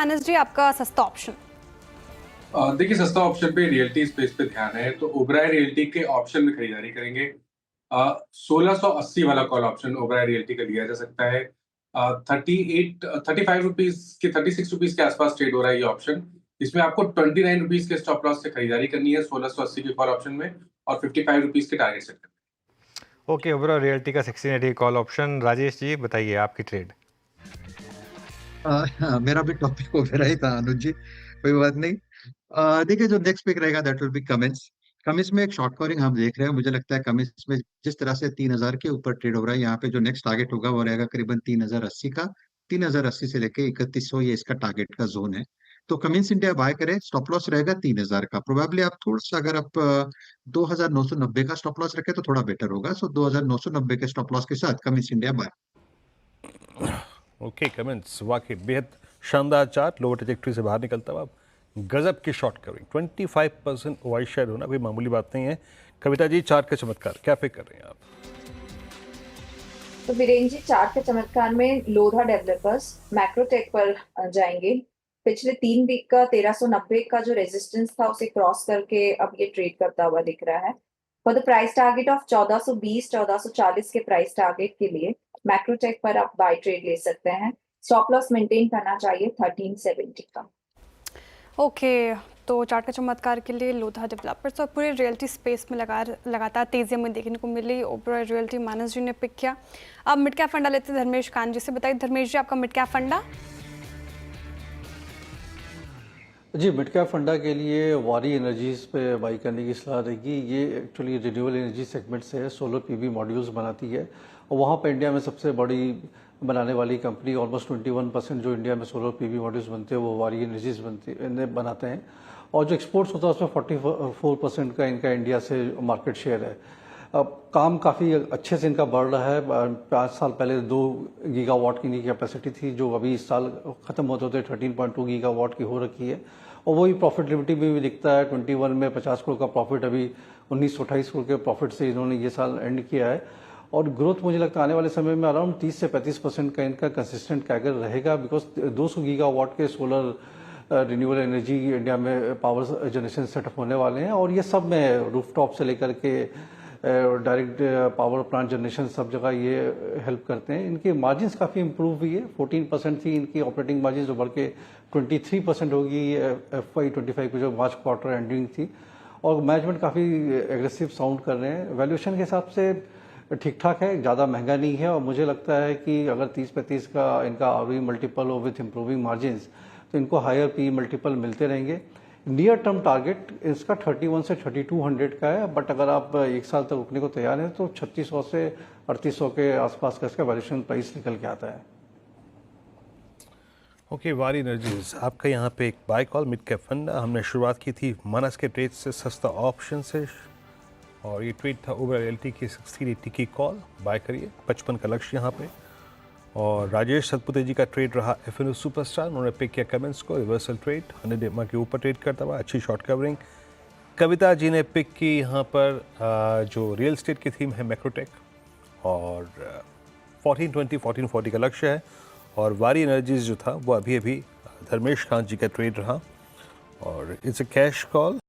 मानस जी आपका सस्ता ऑप्शन? देखिए, सस्ता ऑप्शन पे रियल्टी स्पेस पे ध्यान है, तो ओबराय रियल्टी के ऑप्शन में खरीदारी करेंगे। 1680 वाला कॉल ऑप्शन ओबराय रियल्टी का लिया जा सकता है। 35 रुपीज के 36 रुपीज के आसपास ट्रेड हो रहा है ये ऑप्शन। इसमें आपको 29 रुपीज के स्टॉप लॉस से खरीदारी करनी है 1680 के कॉल ऑप्शन में, और 55 रुपीज के टारगेट सेट करना है। ओके, ओबराय रियल्टी का 1680 कॉल ऑप्शन। राजेश जी बताइए आपकी ट्रेड। मेरा भी टॉपिक वगैरह ही था अनुज जी, कोई बात नहीं। देखिए, जो नेक्स्ट पिक रहेगा that will be Cummins. Cummins में एक शॉर्ट कवरिंग हम देख रहे हैं। मुझे लगता है कमिंस में जिस तरह से 3000 के ऊपर ट्रेड हो रहा है, यहाँ पे जो नेक्स्ट टारगेट होगा वो रहेगा करीबन 3080 का। 3080 से लेके 3100 ये इसका टारगेट का जोन है। तो कमिंस इंडिया बाय करें, स्टॉप लॉस रहेगा 3000 का। प्रोबेबली आप थोड़ा सा, अगर आप 2990 का स्टॉप लॉस रखें तो थोड़ा बेटर होगा। सो 2990 के स्टॉप लॉस के साथ Cummins India by. Okay, comments वाकई बेहद शानदार चार्ट, लोअर ट्रैजेक्टरी से बाहर निकलता हुआ गजब की शॉर्ट कवरिंग, 25% ओवाई शेयर होना कोई मामूली बात नहीं है। कविता जी, चार्ट का चमत्कार क्या पिक कर रहे हैं आप? तो वीरेन जी, चार्ट के चमत्कार में लोधा डेवलपर्स मैक्रोटेक पर जाएंगे। पिछले 3 वीक का 1390 का जो रेजिस्टेंस था उसे क्रॉस करके अब ये ट्रेड करता हुआ दिख रहा है। For the price target of 1420 1440 के प्राइस टारगेट के लिए मैक्रोटेक पर आप बाय ट्रेड ले सकते हैं। स्टॉप लॉस मेंटेन करना चाहिए 1370 का। ओके, तो चार्ट का चमत्कार के लिए लोधा डेवलपर्स और पूरे रियल्टी स्पेस में लगातार तेजी हमें देखने को मिली। ओबराय रियल्टी मानस जी ने पिक किया। अब मिड कैप फंडा लेते हैं धर्मेश खान जी से। बताइए धर्मेश जी, आपका मिड कैप फंडा? जी, मिड कैप फंडा के लिए वारी एनर्जीज पे बाई करने की सलाह रहेगी। ये एक्चुअली रिन्यूएबल एनर्जी सेगमेंट से है, सोलर पीवी मॉड्यूल्स बनाती है और वहाँ पे इंडिया में सबसे बड़ी बनाने वाली कंपनी, ऑलमोस्ट 21% जो इंडिया में सोलर पीवी मॉड्यूल्स बनते हैं वो वारी एनर्जीज बनाते हैं। और जो एक्सपोर्ट्स होता है उसमें 44% का इनका इंडिया से मार्केट शेयर है। अब काम काफ़ी अच्छे से इनका बढ़ रहा है। 5 साल पहले 2 गीगावाट की इनकी कैपेसिटी थी, जो अभी इस साल ख़त्म होते होते 13.2 गीगावाट की हो रखी है। और वही प्रॉफिटेबिलिटी में भी दिखता है। 21 में 50 करोड़ का प्रॉफिट, अभी 1928 करोड़ के प्रॉफिट से इन्होंने ये साल एंड किया है। और ग्रोथ मुझे लगता है आने वाले समय में अराउंड 30 से 35% का इनका कंसिस्टेंट कैगर रहेगा, बिकॉज 200 गीगावाट के सोलर रिन्यूएबल एनर्जी इंडिया में पावर जनरेशन सेटअप होने वाले हैं। और ये सब में रूफटॉप से लेकर के डायरेक्ट पावर प्लांट जनरेशन सब जगह ये हेल्प करते हैं। इनकी मार्जिन्स काफ़ी इंप्रूव हुई है। 14% थी इनकी ऑपरेटिंग मार्जिन, जो बढ़ के 23% होगी FY25 की जो मार्च क्वार्टर एंडिंग थी। और मैनेजमेंट काफ़ी एग्रेसिव साउंड कर रहे हैं। वैल्यूएशन के हिसाब से ठीक ठाक है, ज़्यादा महंगा नहीं है। और मुझे लगता है कि अगर 30-35 का इनका ROE मल्टीपल हो विथ इम्प्रूविंग मार्जिन्स, तो इनको हायर PE मल्टीपल मिलते रहेंगे। नियर टर्म टारगेट इसका 31 से 3200 का है, बट अगर आप 1 साल तक रुकने को तैयार हैं तो 3600 से 3800 के आसपास का इसका वैल्यूएशन प्राइस निकल के आता है। ओके, वारी एनर्जीज आपका यहाँ पे एक बाय कॉल मिड कैप फंडा। हमने शुरुआत की थी मानस के ट्रेड से, सस्ता ऑप्शन से, और ये ट्रेड था ओबराय रियल्टी की 1680 की कॉल। बाय करिए, 55 का लक्ष्य यहाँ पे। और राजेश सतपुते जी का ट्रेड रहा FNO सुपरस्टार, उन्होंने पिक किया कमेंट्स को, रिवर्सल ट्रेड 100 EMA के ऊपर ट्रेड करता हुआ, अच्छी शॉर्ट कवरिंग। कविता जी ने पिक की यहाँ पर जो रियल स्टेट की थीम है मैक्रोटेक, और 1420 1440 का लक्ष्य है। और वारी एनर्जीज जो था वो अभी अभी धर्मेश खान जी का ट्रेड रहा, और इट्स अ कैश कॉल